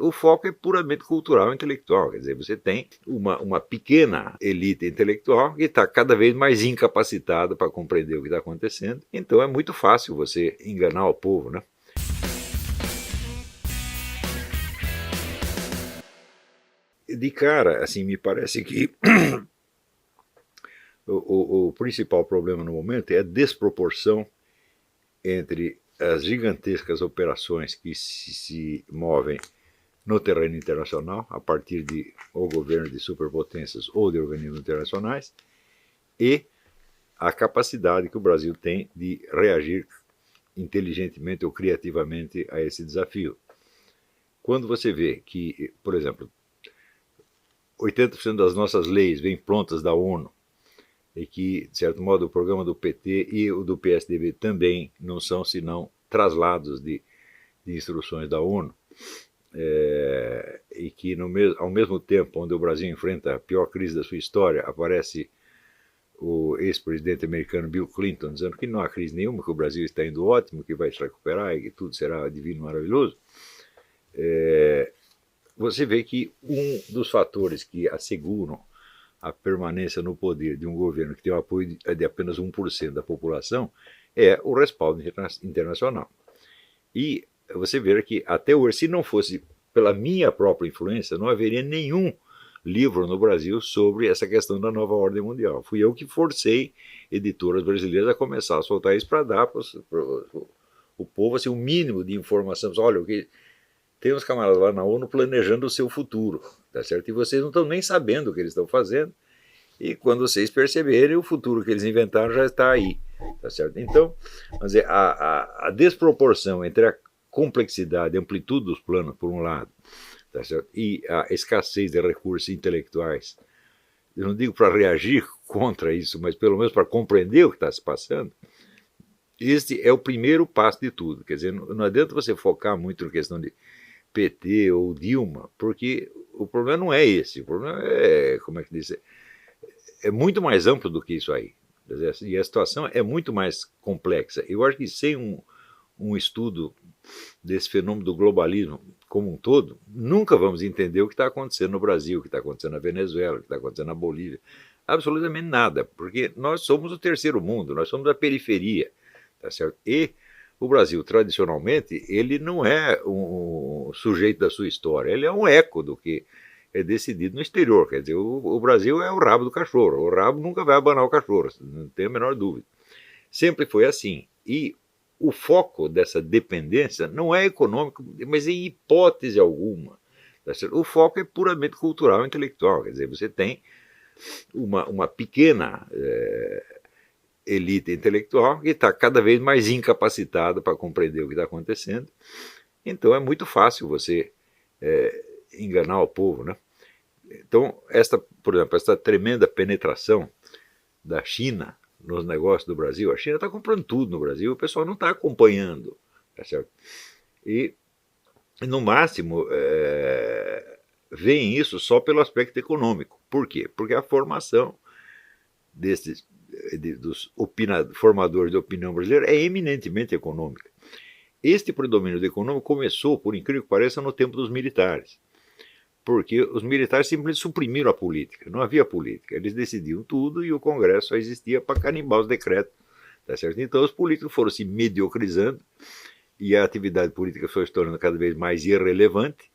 O foco é puramente cultural e intelectual, quer dizer, você tem uma pequena elite intelectual que está cada vez mais incapacitada para compreender o que está acontecendo, então é muito fácil você enganar o povo, né? De cara, assim, me parece que o principal problema no momento é a desproporção entre as gigantescas operações que se movem no terreno internacional, a partir de ou governo de superpotências ou de organismos internacionais, e a capacidade que o Brasil tem de reagir inteligentemente ou criativamente a esse desafio. Quando você vê que, por exemplo, 80% das nossas leis vêm prontas da ONU, e que, de certo modo, o programa do PT e o do PSDB também não são senão traslados de instruções da ONU, e que ao mesmo tempo onde o Brasil enfrenta a pior crise da sua história, aparece o ex-presidente americano Bill Clinton dizendo que não há crise nenhuma, que o Brasil está indo ótimo, que vai se recuperar e que tudo será divino e maravilhoso. Você vê que um dos fatores que asseguram a permanência no poder de um governo que tem o apoio de apenas 1% da população é o respaldo internacional. E você vê que até hoje, se não fosse pela minha própria influência, não haveria nenhum livro no Brasil sobre essa questão da nova ordem mundial. Fui eu que forcei editoras brasileiras a começar a soltar isso para dar para o povo assim, um mínimo de informação. Olha, o que tem uns camaradas lá na ONU planejando o seu futuro, tá certo? E vocês não estão nem sabendo o que eles estão fazendo. E quando vocês perceberem, o futuro que eles inventaram já está aí, tá certo? Então, vamos dizer, a desproporção entre a complexidade e amplitude dos planos, por um lado, tá certo? E a escassez de recursos intelectuais, eu não digo para reagir contra isso, mas pelo menos para compreender o que está se passando, este é o primeiro passo de tudo. Quer dizer, não adianta você focar muito na questão de PT ou Dilma, porque o problema não é esse, o problema é, como é que diz, é muito mais amplo do que isso aí. E a situação é muito mais complexa. Eu acho que sem um estudo desse fenômeno do globalismo como um todo, nunca vamos entender o que está acontecendo no Brasil, o que está acontecendo na Venezuela, o que está acontecendo na Bolívia. Absolutamente nada, porque nós somos o terceiro mundo, nós somos a periferia, tá certo? E o Brasil, tradicionalmente, ele não é um sujeito da sua história, ele é um eco do que é decidido no exterior. Quer dizer, o Brasil é o rabo do cachorro, o rabo nunca vai abanar o cachorro, não tem a menor dúvida. Sempre foi assim. E o foco dessa dependência não é econômico, mas em hipótese alguma. Tá certo? O foco é puramente cultural e intelectual. Quer dizer, você tem uma pequena elite intelectual que está cada vez mais incapacitada para compreender o que está acontecendo. Então é muito fácil você enganar o povo, né? Então, por exemplo, esta tremenda penetração da China nos negócios do Brasil, a China está comprando tudo no Brasil, o pessoal não está acompanhando, tá certo? E, no máximo, veem isso só pelo aspecto econômico. Por quê? Porque a formação dos formadores de opinião brasileira é eminentemente econômica. Este predomínio do econômico começou, por incrível que pareça, no tempo dos militares. Porque os militares simplesmente suprimiram a política, não havia política. Eles decidiam tudo e o Congresso só existia para carimbar os decretos. Tá certo? Então os políticos foram se mediocrizando e a atividade política foi se tornando cada vez mais irrelevante.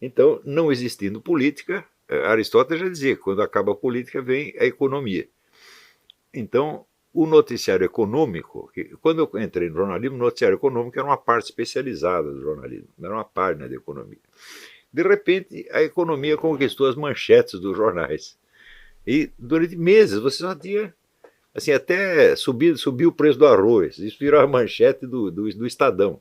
Então, não existindo política, Aristóteles já dizia que quando acaba a política vem a economia. Então, o noticiário econômico, quando eu entrei no jornalismo, o noticiário econômico era uma parte especializada do jornalismo, não era uma página de economia. De repente, a economia conquistou as manchetes dos jornais. E durante meses você só tinha, assim, até subiu o preço do arroz. Isso virou a manchete do Estadão,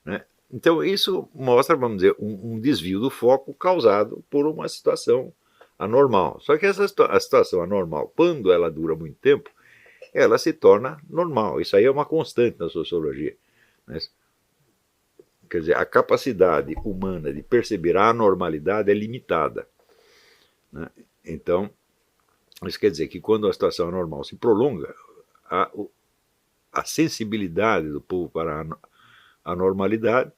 né? Então isso mostra, vamos dizer, um desvio do foco causado por uma situação anormal. Só que a situação anormal, quando ela dura muito tempo, ela se torna normal. Isso aí é uma constante na sociologia, né? Quer dizer, a capacidade humana de perceber a anormalidade é limitada, né? Então, isso quer dizer que quando a situação anormal se prolonga, a sensibilidade do povo para a normalidade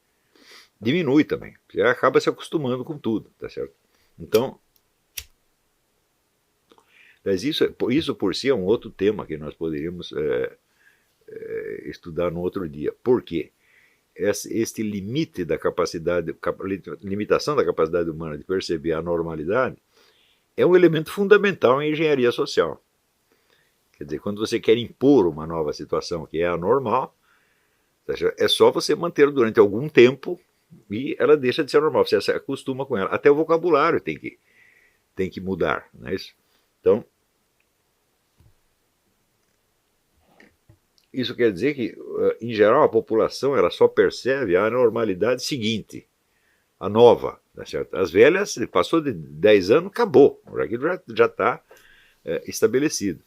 diminui também. Você acaba se acostumando com tudo, tá certo? Então, mas isso por si é um outro tema que nós poderíamos estudar no outro dia. Por quê? Este limite da capacidade, limitação da capacidade humana de perceber a normalidade é um elemento fundamental em engenharia social. Quer dizer, quando você quer impor uma nova situação que é anormal, é só você manter durante algum tempo e ela deixa de ser normal, você se acostuma com ela. Até o vocabulário tem que mudar, não é isso? Então, isso quer dizer que, em geral, a população ela só percebe a anormalidade seguinte, a nova, tá certo? As velhas, passou de 10 anos, acabou, aquilo já está estabelecido.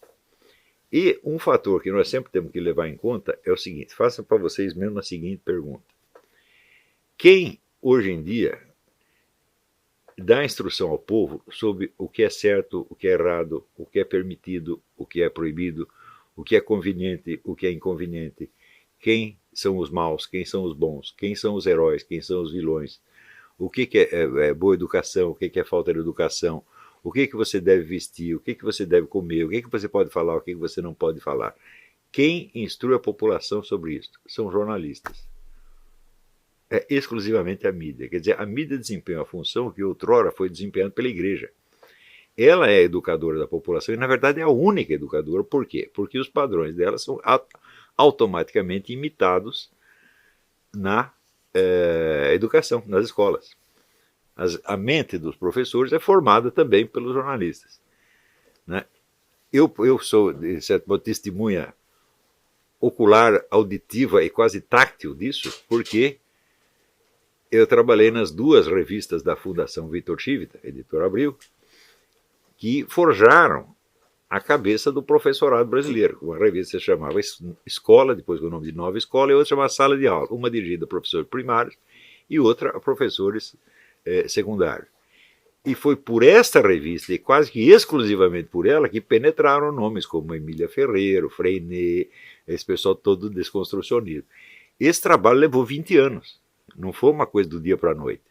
E um fator que nós sempre temos que levar em conta é o seguinte, faça para vocês mesmo a seguinte pergunta. Quem, hoje em dia, dá instrução ao povo sobre o que é certo, o que é errado, o que é permitido, o que é proibido, o que é conveniente, o que é inconveniente, quem são os maus, quem são os bons, quem são os heróis, quem são os vilões, o que é boa educação, o que é falta de educação, o que você deve vestir, o que você deve comer, o que você pode falar, o que você não pode falar. Quem instrui a população sobre isso? São jornalistas. É exclusivamente a mídia. Quer dizer, a mídia desempenha a função que outrora foi desempenhada pela igreja. Ela é a educadora da população e, na verdade, é a única educadora. Por quê? Porque os padrões dela são automaticamente imitados na educação, nas escolas. A mente dos professores é formada também pelos jornalistas. Né? Eu sou, de certo modo, testemunha ocular, auditiva e quase táctil disso, porque eu trabalhei nas duas revistas da Fundação Vitor Chivita, Editora Abril, que forjaram a cabeça do professorado brasileiro. Uma revista se chamava Escola, depois com o nome de Nova Escola, e outra chamava Sala de Aula, uma dirigida a professores primários e outra a professores secundários. E foi por esta revista, e quase que exclusivamente por ela, que penetraram nomes como Emília Ferreiro, Freinet, esse pessoal todo desconstrucionismo. Esse trabalho levou 20 anos, não foi uma coisa do dia para a noite.